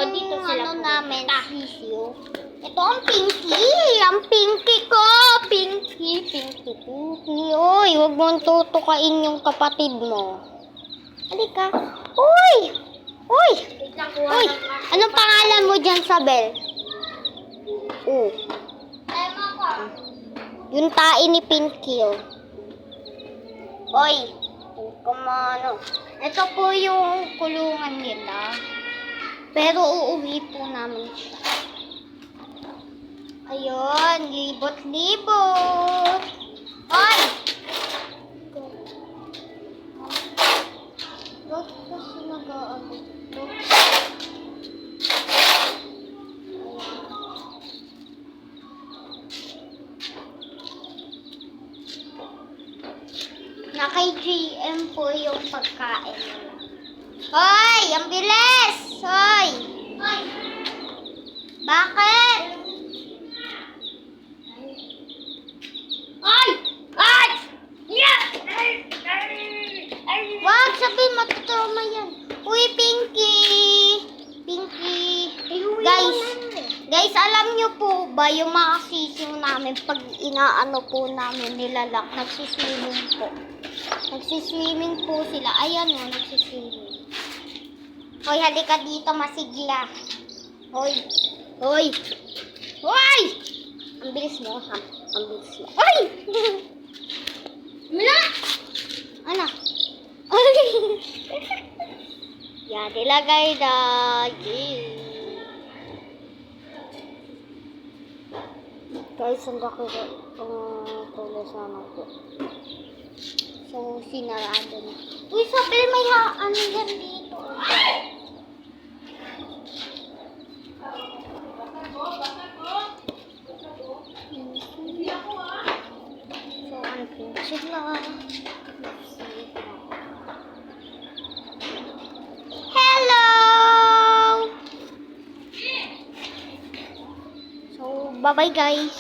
dito sila ano pupunta. namin, sisiyo. Ito ang Pinky. Ang Pinky ko. Pinky. Uy, huwag mong tutukain yung kapatid mo. Halika. Uy! Uy! Uy! Anong pangalan mo dyan, Sabel? Oh. Yung tae ni Pinky, oh. Hoy! Kumano. Ito po yung kulungan nila. Pero uuwi po namin siya. Ayun, libot-libot. Hoy! Ba't kasi nag-aabot ito? Kay GM po yung pagkain nila. Hoy! Ang bilis! Hoy! Bakit? Ay! Ay! Yeah! Wag! Sabihin, matutrauma yan. Uy, Pinky! Pinky! Guys, alam nyo po ba yung mga sisiw namin pag inaano po namin nilalak, nagsiswimming po. Nagsiswimming po sila. Ayan o, nagsiswimming. Hoy, halika dito, masigla. Hoy. Hoy. Hoy! Ang bilis mo, ha? Ang bilis mo. Hoy! Mula! Ano? Yan, ilagay na. Guys, ang laki ang sana po. So, sinarado na. Uy, Sabel, may ano yan dito. So, ano po sila? Hello! So, bye-bye guys.